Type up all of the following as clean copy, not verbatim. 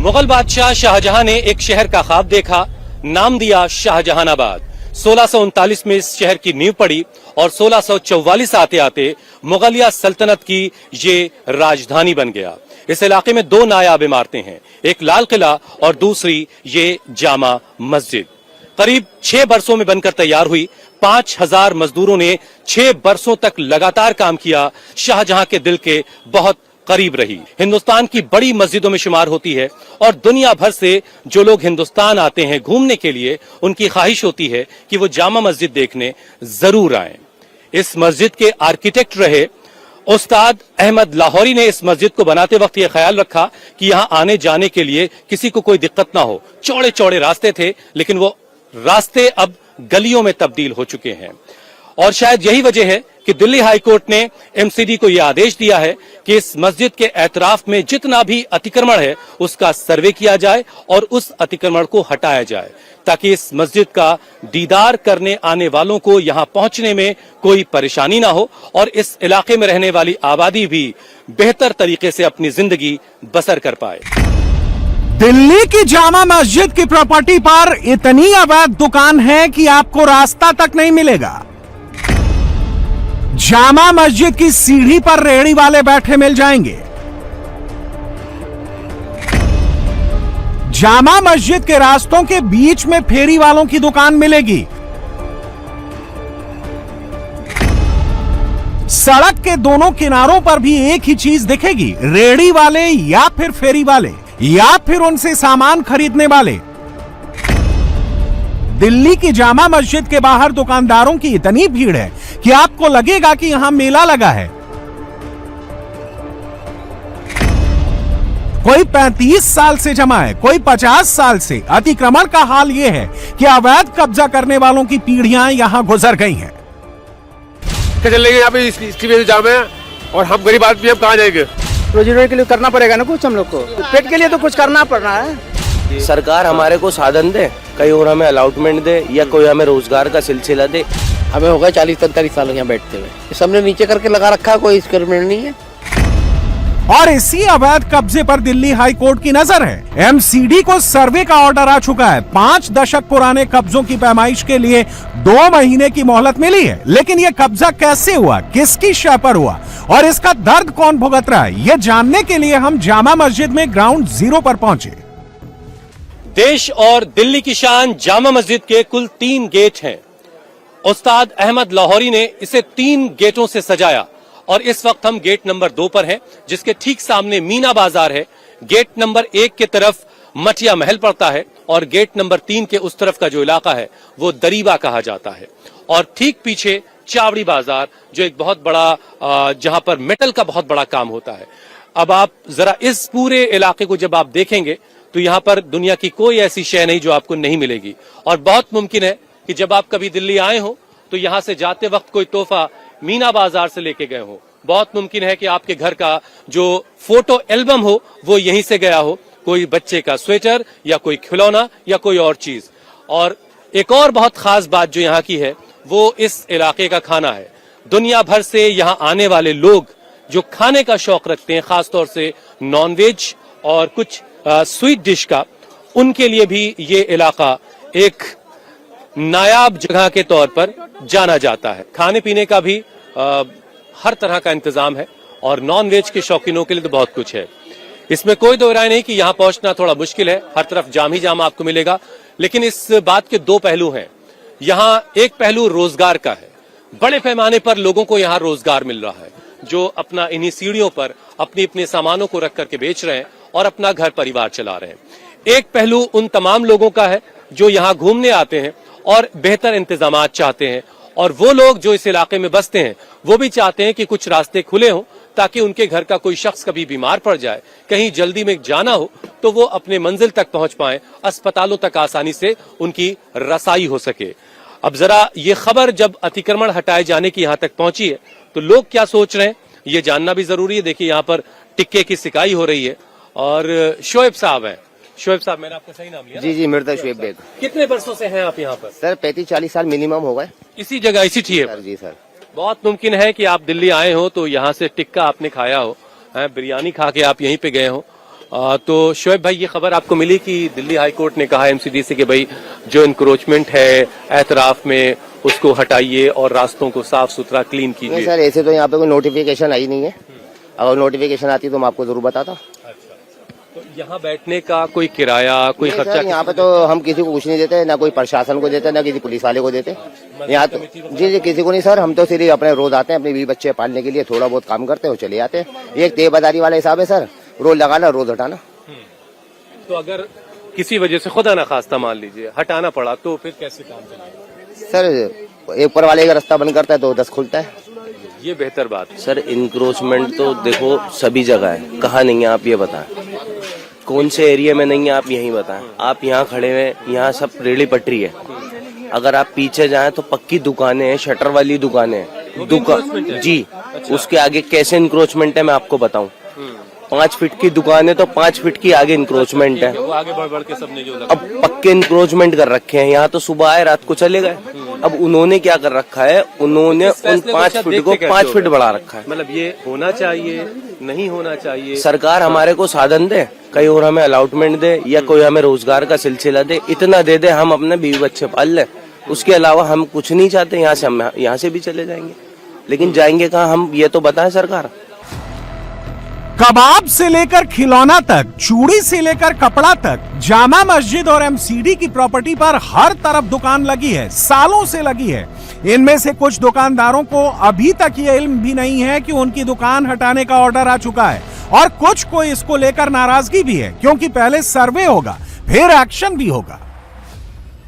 मुगल बादशाह शाहजहां ने एक शहर का ख्वाब देखा, नाम दिया शाहजहानाबाद। 1639 में इस शहर की नींव पड़ी और 1644 आते आते मुगलिया सल्तनत की ये राजधानी बन गया। इस इलाके में दो नायाब इमारतें हैं, एक लाल किला और दूसरी ये जामा मस्जिद। करीब 6 बरसों में बनकर तैयार हुई। 5000 मजदूरों ने 6 बरसों तक लगातार काम किया। शाहजहां के दिल के बहुत करीब रही। हिंदुस्तान की बड़ी मस्जिदों में शुमार होती है और दुनिया भर से जो लोग हिंदुस्तान आते हैं घूमने के लिए, उनकी ख्वाहिश होती है कि वो जामा मस्जिद देखने जरूर आए। इस मस्जिद के आर्किटेक्ट रहे उस्ताद अहमद लाहौरी ने इस मस्जिद को बनाते वक्त यह ख्याल रखा कि यहां आने जाने के लिए किसी को कोई दिक्कत ना हो। चौड़े चौड़े रास्ते थे, लेकिन वो रास्ते अब गलियों में तब्दील हो चुके हैं। और शायद यही वजह है कि दिल्ली हाई कोर्ट ने एमसीडी को यह आदेश दिया है कि इस मस्जिद के एतराफ में जितना भी अतिक्रमण है उसका सर्वे किया जाए और उस अतिक्रमण को हटाया जाए, ताकि इस मस्जिद का दीदार करने आने वालों को यहां पहुंचने में कोई परेशानी ना हो और इस इलाके में रहने वाली आबादी भी बेहतर तरीके से अपनी जिंदगी बसर कर पाए। दिल्ली की जामा मस्जिद की प्रॉपर्टी पर इतनी अवैध दुकान है कि आपको रास्ता तक नहीं मिलेगा। जामा मस्जिद की सीढ़ी पर रेहड़ी वाले बैठे मिल जाएंगे। जामा मस्जिद के रास्तों के बीच में फेरी वालों की दुकान मिलेगी। सड़क के दोनों किनारों पर भी एक ही चीज दिखेगी, रेहड़ी वाले या फिर फेरी वाले या फिर उनसे सामान खरीदने वाले। दिल्ली की जामा मस्जिद के बाहर दुकानदारों की इतनी भीड़ है कि आपको लगेगा कि यहां मेला लगा है। कोई 35 साल से जमा है, कोई 50 साल से। अतिक्रमण का हाल यह है कि अवैध कब्जा करने वालों की पीढ़ियां यहां गुजर गई हैं। चल लेंगे यहाँ पे इसकी वजह से जाम है और हम गरीब आदमी हम कहाँ जाएंगे? रोजी रोटी के लिए करना पड़ेगा ना कुछ, हम लोग को पेट के लिए तो कुछ करना पड़ रहा है। सरकार हमारे को साधन दे, कहीं और हमें अलॉटमेंट दे या कोई हमें रोजगार का सिलसिला दे। हमें हो गए 40-45 साल यहाँ बैठते हुए, सबने नीचे करके लगा रखा, कोई एक्सपेरिमेंट नहीं है। और इसी अवैध कब्जे पर दिल्ली हाई कोर्ट की नजर है। एमसीडी को सर्वे का ऑर्डर आ चुका है। 5 दशक पुराने कब्जों की पैमाइश के लिए 2 महीने की मोहलत मिली है। लेकिन यह कब्जा कैसे हुआ, किसकी शय पर हुआ और इसका दर्द कौन भुगत रहा है, यह जानने के लिए हम जामा मस्जिद में ग्राउंड जीरो पर पहुंचे। देश और दिल्ली की शान जामा मस्जिद के कुल 3 गेट हैं। उस्ताद अहमद लाहौरी ने इसे 3 गेटों से सजाया और इस वक्त हम गेट नंबर 2 पर हैं, जिसके ठीक सामने मीना बाजार है। गेट नंबर 1 के तरफ मटिया महल पड़ता है और गेट नंबर 3 के उस तरफ का जो इलाका है वो दरीबा कहा जाता है। और ठीक पीछे चावड़ी बाजार, जो एक बहुत बड़ा जहां पर मेटल का बहुत बड़ा काम होता है। अब आप जरा इस पूरे इलाके को जब आप देखेंगे तो यहां पर दुनिया की कोई ऐसी शय नहीं जो आपको नहीं मिलेगी। और बहुत मुमकिन है कि जब आप कभी दिल्ली आए हो तो यहां से जाते वक्त कोई तोहफा मीना बाजार से लेके गए हो। बहुत मुमकिन है कि आपके घर का जो फोटो एल्बम हो वो यहीं से गया हो, कोई बच्चे का स्वेटर या कोई खिलौना या कोई और चीज। और एक और बहुत खास बात जो यहाँ की है वो इस इलाके का खाना है। दुनिया भर से यहाँ आने वाले लोग जो खाने का शौक रखते हैं, खासतौर से नॉनवेज और कुछ स्वीट डिश का, उनके लिए भी ये इलाका एक नायाब जगह के तौर पर जाना जाता है। खाने पीने का भी हर तरह का इंतजाम है और नॉन वेज के शौकीनों के लिए तो बहुत कुछ है। इसमें कोई दो राय नहीं कि यहाँ पहुंचना थोड़ा मुश्किल है, हर तरफ जाम ही जाम आपको मिलेगा। लेकिन इस बात के 2 पहलू हैं। यहाँ एक पहलू रोजगार का है, बड़े पैमाने पर लोगों को यहाँ रोजगार मिल रहा है, जो अपना इन्हीं सीढ़ियों पर अपने अपने सामानों को रख करके बेच रहे हैं और अपना घर परिवार चला रहे हैं। एक पहलू उन तमाम लोगों का है जो यहाँ घूमने आते हैं और बेहतर इंतजामात चाहते हैं। और वो लोग जो इस इलाके में बसते हैं वो भी चाहते हैं कि कुछ रास्ते खुले हों, ताकि उनके घर का कोई शख्स कभी बीमार पड़ जाए, कहीं जल्दी में जाना हो तो वो अपने मंजिल तक पहुंच पाए, अस्पतालों तक आसानी से उनकी रसाई हो सके। अब जरा ये खबर जब अतिक्रमण हटाए जाने की यहाँ तक पहुंची है तो लोग क्या सोच रहे हैं ये जानना भी जरूरी है। देखिए यहाँ पर टिक्के की सिकाई हो रही है और शोएब साहब हैं। शोएब साहब, मैंने आपका सही नाम लिया? जी मेरा शोएब बेग। कितने वर्षों से हैं आप यहाँ पर? सर 35-40 साल मिनिमम हो गए। इसी जगह इसी ठिए पर? जी सर। बहुत मुमकिन है कि आप दिल्ली आए हो तो यहाँ से टिक्का आपने खाया हो, बिरयानी खा के आप यहीं पे गए हो। तो शोएब भाई, ये खबर आपको मिली कि दिल्ली हाई कोर्ट ने कहा एमसीडी से कि भाई जो इंक्रोचमेंट है एतराफ में उसको हटाइए और रास्तों को साफ सुथरा क्लीन नहीं कीजिए। सर, ऐसे तो यहाँ पे कोई नोटिफिकेशन आई नहीं है। अगर नोटिफिकेशन आती तो मैं आपको जरूर बताता। तो यहाँ बैठने का कोई किराया, कोई नहीं खर्चा? सर, यहाँ पे तो हम किसी को कुछ नहीं देते, ना कोई प्रशासन को देते, ना किसी पुलिस वाले को देते। यहाँ तो जी किसी को नहीं सर। हम तो सिर्फ अपने रोज आते हैं अपने बीवी बच्चे पालने के लिए, थोड़ा बहुत काम करते हैं और चले जाते हैं। ये एक तेबादारी वाला हिसाब है सर, रोज लगाना रोज हटाना। तो अगर किसी वजह से खुदा ना खास्ता मान लीजिए हटाना पड़ा तो फिर कैसे काम चलेगा? सर एक ऊपर वाले का रास्ता बंद करता है तो 10 खुलता है। ये बेहतर बात है। सर इंक्रोचमेंट तो देखो सभी जगह है, कहाँ नहीं है आप ये बताएं, कौन से एरिया में नहीं है आप यही बताएं। आप यहाँ खड़े हैं, यहाँ सब रेड़ी पटरी है। अगर आप पीछे जाएं तो पक्की दुकानें हैं, शटर वाली दुकानें हैं। दुकान जी, उसके आगे कैसे इंक्रोचमेंट है मैं आपको बताऊं। 5 फीट की दुकान है तो 5 फीट की आगे इंक्रोचमेंट है। वो आगे बढ़ बढ़ के सबने जो अब पक्के इंक्रोचमेंट कर रखे हैं। यहाँ तो सुबह आए रात को चले गए। अब उन्होंने क्या कर रखा है, उन्होंने उन 5 फीट को 5 फीट बढ़ा रखा है। मतलब ये होना चाहिए, नहीं होना चाहिए। सरकार हमारे को साधन दे, कहीं और हमें अलॉटमेंट दे या कोई हमें रोजगार का सिलसिला दे, इतना दे दे हम अपने बीवी बच्चे पाल लें। उसके अलावा हम कुछ नहीं चाहते। यहाँ से हम यहाँ से भी चले जाएंगे, लेकिन जाएंगे कहाँ हम ये तो बताएं सरकार। कबाब से लेकर खिलौना तक, चूड़ी से लेकर कपड़ा तक, जामा मस्जिद और एमसीडी की प्रॉपर्टी पर हर तरफ दुकान लगी है, सालों से लगी है। इनमें से कुछ दुकानदारों को अभी तक ये इल्म भी नहीं है कि उनकी दुकान हटाने का ऑर्डर आ चुका है, और कुछ को इसको लेकर नाराजगी भी है, क्योंकि पहले सर्वे होगा फिर एक्शन भी होगा।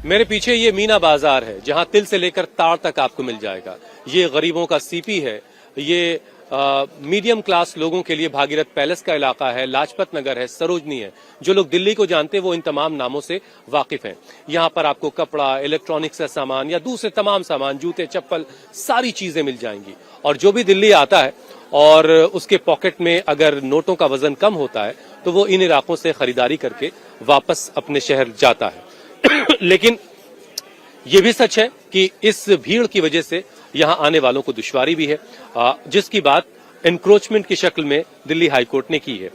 मेरे पीछे ये मीना बाजार है जहां तिल से लेकर ताड़ तक आपको मिल जाएगा। ये गरीबों का सीपी है, ये मीडियम क्लास लोगों के लिए भागीरथ पैलेस का इलाका है, लाजपत नगर है, सरोजनी है। जो लोग दिल्ली को जानते हैं वो इन तमाम नामों से वाकिफ हैं। यहाँ पर आपको कपड़ा, इलेक्ट्रॉनिक्स का सामान या दूसरे तमाम सामान, जूते, चप्पल, सारी चीजें मिल जाएंगी। और जो भी दिल्ली आता है और उसके पॉकेट में अगर नोटों का वजन कम होता है तो वो इन इलाकों से खरीदारी करके वापस अपने शहर जाता है। लेकिन ये भी सच है कि इस भीड़ की वजह से यहाँ आने वालों को दुश्वारी भी है, जिसकी बात एनक्रोचमेंट की शक्ल में दिल्ली हाई कोर्ट ने की है।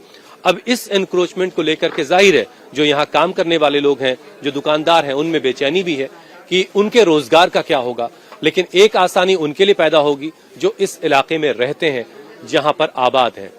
अब इस एनक्रोचमेंट को लेकर के जाहिर है जो यहाँ काम करने वाले लोग हैं, जो दुकानदार हैं, उनमें बेचैनी भी है कि उनके रोजगार का क्या होगा। लेकिन एक आसानी उनके लिए पैदा होगी जो इस इलाके में रहते हैं, जहां पर आबाद हैं।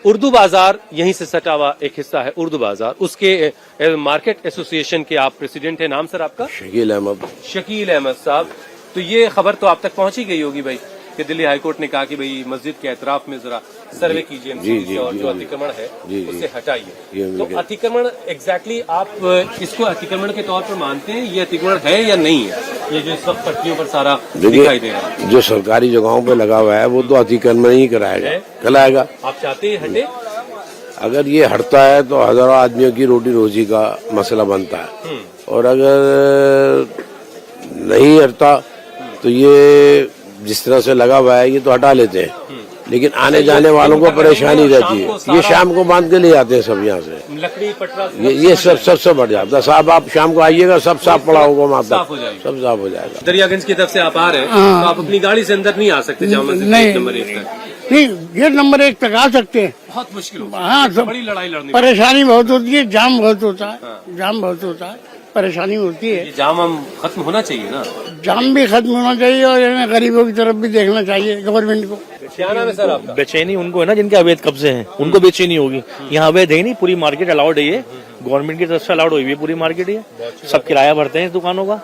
उर्दू बाजार यहीं से सटा हुआ एक हिस्सा है उर्दू बाजार, उसके मार्केट एसोसिएशन के आप प्रेसिडेंट हैं। नाम सर आपका? शकील अहमद। शकील अहमद साहब, तो ये खबर तो आप तक पहुंची गई होगी भाई कि दिल्ली हाईकोर्ट ने कहा कि भाई मस्जिद के एतराफ में जरा सर्वे कीजिए एमसीडी से और जो अतिक्रमण है उसे हटाइए। तो अतिक्रमण एग्जैक्टली आप इसको अतिक्रमण के तौर पर मानते हैं, ये अतिक्रमण है या नहीं है? ये जो इस वक्त पट्टियों पर सारा दिखाई दे रहा है, जो सरकारी जगहों पे लगा हुआ है वो तो अतिक्रमण ही कराएगा। आप चाहते हैं हटे? अगर ये हटता है तो हजारों आदमियों की रोटी रोजी का मसला बनता है, और अगर नहीं हटता तो ये जिस तरह से लगा हुआ है ये तो हटा लेते हैं, लेकिन आने जाने वालों को परेशानी रहती है। ये शाम को बांध के ले जाते हैं सब यहाँ से, लकड़ी पटरा ये सब बढ़ जाता है। साहब आप शाम को आइएगा, सब साफ पड़ा होगा वहाँ पर, सब साफ हो जाएगा। दरियागंज की तरफ से आप आ रहे हैं तो आप अपनी गाड़ी से अंदर नहीं आ सकते जामा मस्जिद गेट नंबर 1 तक? नहीं, गेट नंबर 1 तक आ सकते हैं। बहुत मुश्किल होगा। हाँ, बड़ी लड़ाई लड़नी परेशानी बहुत होती है, जाम बहुत होता है, जाम बहुत होता है, परेशानी होती है। जाम हम खत्म होना चाहिए ना, जाम भी खत्म होना चाहिए और इन्हें गरीबों की तरफ भी देखना चाहिए गवर्नमेंट को। क्या नाम है सर आपका? बेचैनी उनको है ना जिनके अवैध कब्जे हैं, उनको बेचैनी होगी। यहाँ अवैध है नहीं, पूरी मार्केट अलाउड है, ये गवर्नमेंट की तरफ से अलाउड हुई है पूरी मार्केट। ये सब किराया भरते हैं इस दुकानों का।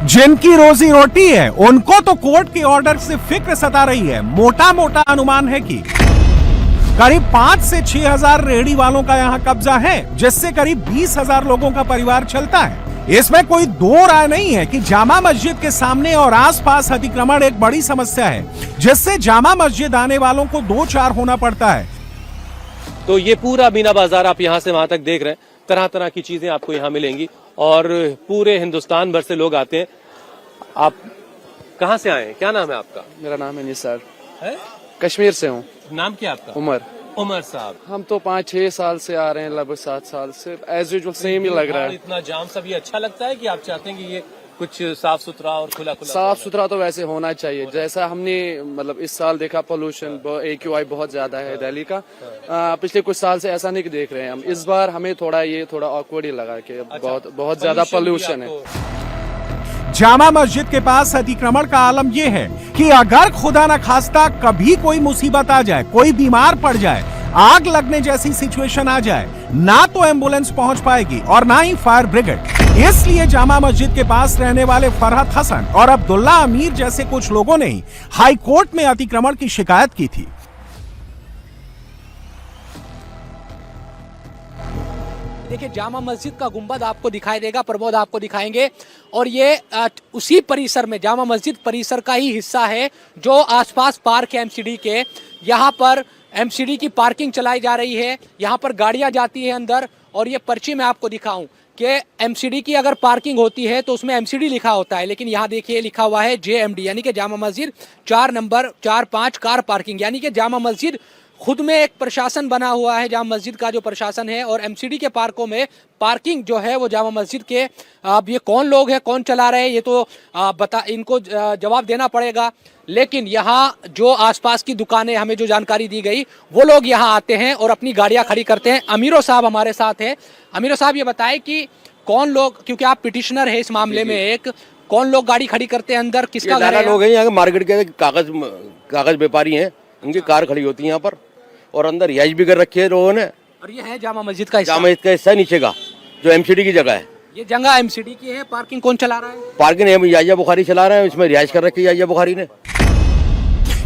जिनकी रोजी रोटी है उनको तो कोर्ट के ऑर्डर से फिक्र सता रही है। मोटा मोटा अनुमान है कि करीब 5 से 6 हजार रेहड़ी वालों का यहाँ कब्जा है, जिससे करीब 20,000 लोगों का परिवार चलता है। इसमें कोई दो राय नहीं है कि जामा मस्जिद के सामने और आसपास अतिक्रमण एक बड़ी समस्या है, जिससे जामा मस्जिद आने वालों को 2-4 होना पड़ता है। तो ये पूरा मीना बाजार आप यहाँ से वहां तक देख रहे हैं, तरह तरह की चीजें आपको यहाँ मिलेंगी और पूरे हिंदुस्तान भर से लोग आते हैं। आप कहाँ से आए हैं? क्या नाम है आपका? मेरा नाम है निसार, है? कश्मीर से हूँ। नाम क्या आपका? उमर। उमर साहब, हम तो 5-6 साल से आ रहे हैं, लगभग 7 साल से। एज यूजुअल सेम ही लग रहा है। इतना जाम सब ये अच्छा लगता है कि आप चाहते हैं कि ये कुछ साफ सुथरा और खुला खुला साफ सुथरा तो वैसे होना चाहिए, जैसा हमने मतलब इस साल देखा पोल्यूशन AQI बहुत ज्यादा है दिल्ली का। पिछले कुछ साल से ऐसा नहीं देख रहे हैं हम। इस बार हमें थोड़ा ऑकवर्ड ही लगा कि बहुत ज्यादा पोल्यूशन है। जामा मस्जिद के पास अतिक्रमण का आलम यह है कि अगर खुदा न खास्ता कभी कोई मुसीबत आ जाए, कोई बीमार पड़ जाए, आग लगने जैसी सिचुएशन आ जाए, ना तो एम्बुलेंस पहुंच पाएगी और ना ही फायर ब्रिगेड। इसलिए जामा मस्जिद के पास रहने वाले फरहत हसन और अब्दुल्ला अमीर जैसे कुछ लोगों ने ही हाई कोर्ट में अतिक्रमण की शिकायत की थी। देखिए, जामा मस्जिद का गुंबद आपको दिखाई देगा, प्रमोद आपको दिखाएंगे, और ये उसी परिसर में, जामा मस्जिद परिसर का ही हिस्सा है जो आसपास पार्क है MCD के। यहाँ पर MCD की पार्किंग चलाई जा रही है, यहाँ पर गाड़ियाँ जाती है अंदर, और ये पर्ची मैं आपको दिखाऊं कि MCD की अगर पार्किंग होती है तो उसमें MCD लिखा होता है, लेकिन यहाँ देखिए लिखा हुआ है JMD, यानी कि Jama Masjid 4 number 4-5 car parking. यानी कि जामा मस्जिद खुद में एक प्रशासन बना हुआ है, जामा मस्जिद का जो प्रशासन है, और MCD के पार्कों में पार्किंग जो है वो जामा मस्जिद के। अब ये कौन लोग हैं, कौन चला रहे हैं, ये तो इनको जवाब देना पड़ेगा। लेकिन यहाँ जो आसपास की दुकानें, हमें जो जानकारी दी गई, वो लोग यहाँ आते हैं और अपनी गाड़ियाँ खड़ी करते हैं। अमीरो साहब हमारे साथ हैं। अमीरो साहब, ये बताएं कि कौन लोग, क्योंकि आप पिटिशनर है इस मामले में, एक कौन लोग गाड़ी खड़ी करते हैं अंदर, किसका घर है? लोग हैं यहाँ के मार्केट के कागज व्यापारी हैं, उनकी कार खड़ी होती है यहाँ पर, और अंदर रिहाइश भी कर रखी है लोगों ने। और ये है जामा मस्जिद का हिस्सा? जामा मस्जिद का हिस्सा नीचे का, जो MCD की जगह है। ये जगह MCD की है। पार्किंग कौन चला रहा है? पार्किंग याहिया बुखारी चला रहे हैं, इसमें रिहाइश कर रखी है याहिया बुखारी ने।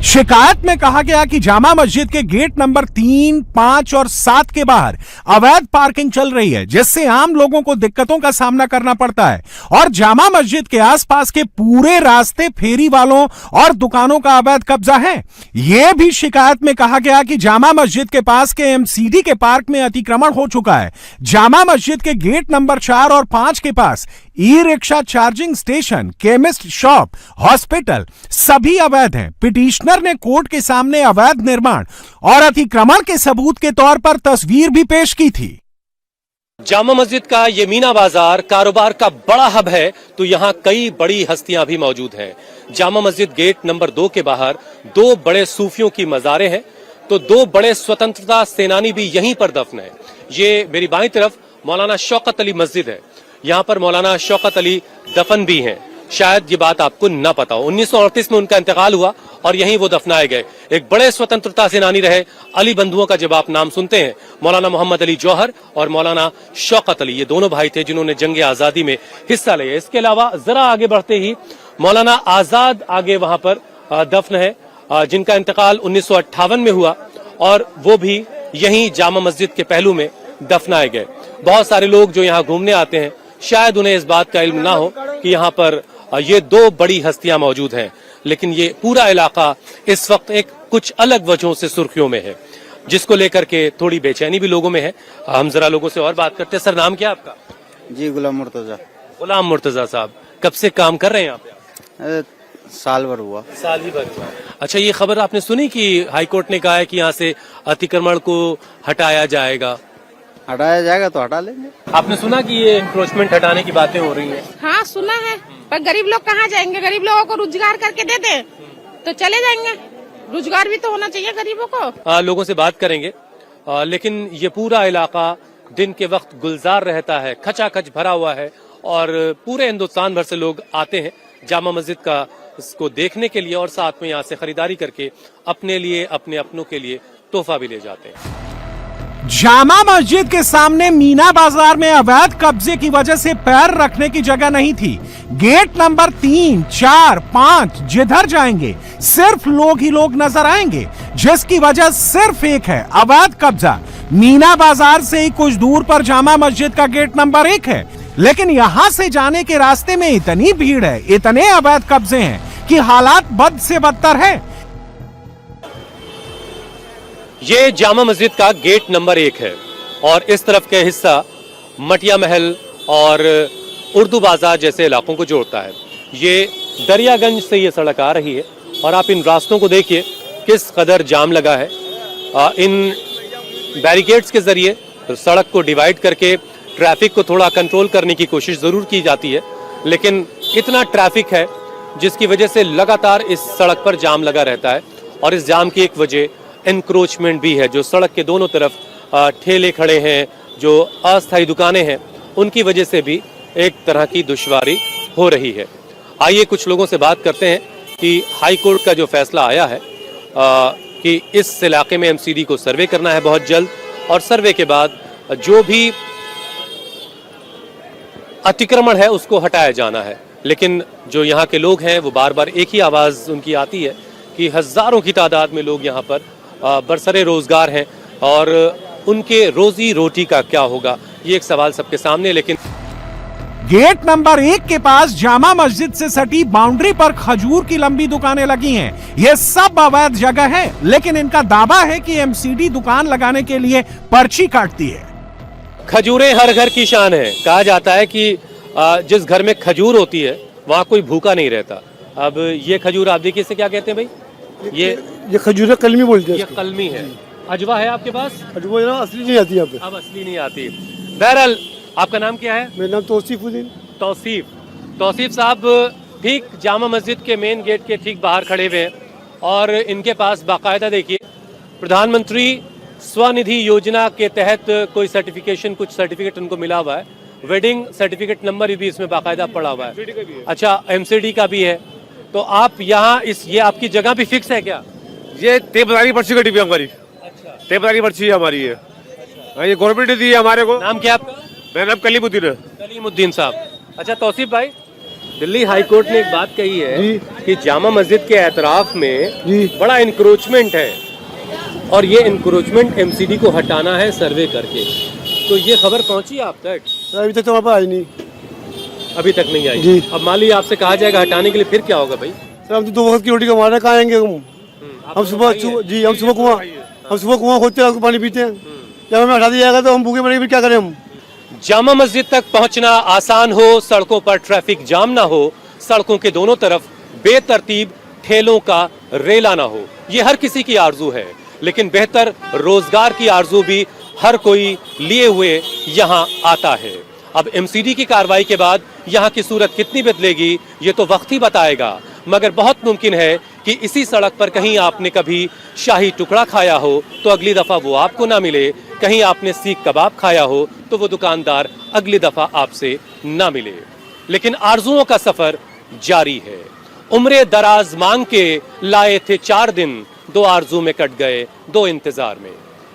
शिकायत में कहा गया कि जामा मस्जिद के गेट नंबर 3, 5 और 7 के बाहर अवैध पार्किंग चल रही है, जिससे आम लोगों को दिक्कतों का सामना करना पड़ता है, और जामा मस्जिद के आसपास के पूरे रास्ते फेरी वालों और दुकानों का अवैध कब्जा है। यह भी शिकायत में कहा गया कि जामा मस्जिद के पास के MCD के पार्क में अतिक्रमण हो चुका है। जामा मस्जिद के गेट नंबर 4 और 5 के पास e rickshaw charging station, chemist shop, hospital सभी अवैध हैं। पिटिशनर ने कोर्ट के सामने अवैध निर्माण और अतिक्रमण के सबूत के तौर पर तस्वीर भी पेश की थी। जामा मस्जिद का ये मीना बाजार कारोबार का बड़ा हब है, तो यहाँ कई बड़ी हस्तियां भी मौजूद हैं। जामा मस्जिद गेट नंबर 2 के बाहर 2 बड़े सूफियों की मज़ारें हैं, तो 2 बड़े स्वतंत्रता सेनानी भी यहीं पर दफन है। ये मेरी बाईं तरफ मौलाना शौकत अली मस्जिद है, यहाँ पर मौलाना शौकत अली दफन भी हैं। शायद ये बात आपको न पता हो, 1938 में उनका इंतकाल हुआ और यहीं वो दफनाए गए। एक बड़े स्वतंत्रता सेनानी रहे। अली बंधुओं का जब आप नाम सुनते हैं, मौलाना मोहम्मद अली जौहर और मौलाना शौकत अली, ये दोनों भाई थे जिन्होंने जंग आजादी में हिस्सा लिया। इसके अलावा जरा आगे बढ़ते ही मौलाना आजाद आगे वहां पर दफन है, जिनका इंतकाल 1958 में हुआ, और वो भी यहीं जामा मस्जिद के पहलू में दफनाए गए। बहुत सारे लोग जो यहाँ घूमने आते हैं, शायद उन्हें इस बात का इल्म ना हो कि यहाँ पर ये 2 बड़ी हस्तियां मौजूद हैं, लेकिन ये पूरा इलाका इस वक्त एक कुछ अलग वजहों से सुर्खियों में है, जिसको लेकर के थोड़ी बेचैनी भी लोगों में है। हम जरा लोगों से और बात करते हैं। सर, नाम क्या है आपका? जी, गुलाम मुर्तजा। गुलाम मुर्तजा साहब, कब से काम कर रहे हैं यहाँ पे? साल भर हुआ। साल ही भर हुआ। अच्छा, ये खबर आपने सुनी कि हाईकोर्ट ने कहा है कि यहाँ से अतिक्रमण को हटाया जाएगा? हटाया जाएगा तो हटा लेंगे। आपने सुना कि ये इंक्रोचमेंट हटाने की बातें हो रही हैं? हाँ, सुना है, पर गरीब लोग कहाँ जाएंगे? गरीब लोगों को रोजगार करके दे दे तो चले जाएंगे। रोजगार भी तो होना चाहिए गरीबों को। लोगों से बात करेंगे, लेकिन ये पूरा इलाका दिन के वक्त गुलजार रहता है, खचाखच भरा हुआ है, और पूरे हिंदुस्तान भर से लोग आते हैं जामा मस्जिद का इसको देखने के लिए, और साथ में यहाँ से खरीदारी करके अपने लिए, अपने अपनों के लिए तोहफा भी ले जाते हैं। जामा मस्जिद के सामने मीना बाजार में अवैध कब्जे की वजह से पैर रखने की जगह नहीं थी। गेट नंबर 3, 4, 5 जिधर जाएंगे सिर्फ लोग ही लोग नजर आएंगे, जिसकी वजह सिर्फ एक है, अवैध कब्जा। मीना बाजार से ही कुछ दूर पर जामा मस्जिद का गेट नंबर 1 है, लेकिन यहां से जाने के रास्ते में इतनी भीड़ है, इतने अवैध कब्जे हैं कि हालात बद से बदतर है। ये जामा मस्जिद का गेट नंबर 1 है, और इस तरफ का हिस्सा मटिया महल और उर्दू बाजार जैसे इलाकों को जोड़ता है। ये दरियागंज से ये सड़क आ रही है, और आप इन रास्तों को देखिए किस कदर जाम लगा है। इन बैरिकेड्स के जरिए सड़क को डिवाइड करके ट्रैफिक को थोड़ा कंट्रोल करने की कोशिश जरूर की जाती है, लेकिन इतना ट्रैफिक है जिसकी वजह से लगातार इस सड़क पर जाम लगा रहता है। और इस जाम की एक वजह एनक्रोचमेंट भी है। जो सड़क के दोनों तरफ ठेले खड़े हैं, जो अस्थायी दुकानें हैं, उनकी वजह से भी एक तरह की दुश्वारी हो रही है। आइए कुछ लोगों से बात करते हैं कि हाई कोर्ट का जो फैसला आया है कि इस इलाके में एमसीडी को सर्वे करना है बहुत जल्द, और सर्वे के बाद जो भी अतिक्रमण है उसको हटाया जाना है। लेकिन जो यहाँ के लोग हैं वो बार बार एक ही आवाज़ उनकी आती है कि हज़ारों की तादाद में लोग यहाँ पर बरसरे रोजगार हैं और उनके रोजी रोटी का क्या होगा, ये एक सवाल सबके सामने। लेकिन गेट नंबर 1 के पास जामा मस्जिद से सटी बाउंड्री पर खजूर की लंबी दुकानें लगी हैं। ये सब अवैध जगह है, लेकिन इनका दावा है कि एमसीडी दुकान लगाने के लिए पर्ची काटती है। खजूरें हर घर की शान है। कहा जाता है कि जिस घर में खजूर होती है वहाँ कोई भूखा नहीं रहता। अब ये खजूर आप देखिए, इसे क्या कहते हैं भाई? ये खजूर कलमी बोलते हैं। ये कलमी है। अजवा है आपके पास? अजवा असली नहीं आती यहाँ पे। अब असली नहीं आती। बहरहाल, आपका नाम क्या है? मेरा नाम तौसीफुद्दीन। तौसीफ साहब ठीक जामा मस्जिद के मेन गेट के ठीक बाहर खड़े हुए हैं और इनके पास बाकायदा देखिए प्रधानमंत्री स्वनिधि योजना के तहत कोई सर्टिफिकेशन, कुछ सर्टिफिकेट उनको मिला हुआ है। वेडिंग सर्टिफिकेट नंबर भी इसमें बाकायदा पड़ा हुआ है। अच्छा, एमसीडी का भी है। तो आप यहाँ ये आपकी जगह भी फिक्स है क्या? ये तेबदारी पर्ची कटी हुई है हमारी। अच्छा, तेबदारी पर्ची है हमारी ये। ये गवर्नमेंट ने दी है हमारे को। नाम क्या आपका? मेरा नाम कलीमुद्दीन है। कलीमुद्दीन साहब। अच्छा तौसीफ भाई, दिल्ली हाई कोर्ट ने एक बात कही है कि जामा मस्जिद के एतराफ में बड़ा इंक्रोचमेंट है और ये इंक्रोचमेंट एमसीडी को हटाना है सर्वे करके। तो ये खबर पहुंची आप तक? अभी तक तो वहाँ पर आई नहीं। अभी तक नहीं आई। अब मान लीजिए आपसे कहा जाएगा हटाने के लिए, फिर क्या होगा भाई? सर हम तो 2 वक्त की रोटी कमाने कहाँ आएंगे हम सुबह कुआं खोदते हैं, पानी पीते हैं। जब हमें हटा दिया जाएगा तो हम भूखे मरेंगे, फिर क्या करें हम? जामा मस्जिद तक पहुंचना आसान हो, सड़कों पर ट्रैफिक जाम ना हो, सड़कों के दोनों तरफ बेतरतीब ठेलों का रेला ना हो, ये हर किसी की आरजू है। लेकिन बेहतर रोजगार की आरजू भी हर कोई लिए हुए यहाँ आता है। अब एमसीडी की कार्रवाई के बाद यहाँ की सूरत कितनी बदलेगी ये तो वक्त ही बताएगा, मगर बहुत मुमकिन है कि इसी सड़क पर कहीं आपने कभी शाही टुकड़ा खाया हो तो अगली दफा वो आपको ना मिले, कहीं आपने सीख कबाब खाया हो तो वो दुकानदार अगली दफा आपसे ना मिले। लेकिन आरजुओं का सफर जारी है। उम्रे दराज मांग के लाए थे 4 दिन, 2 आरजू में कट गए 2 इंतजार में।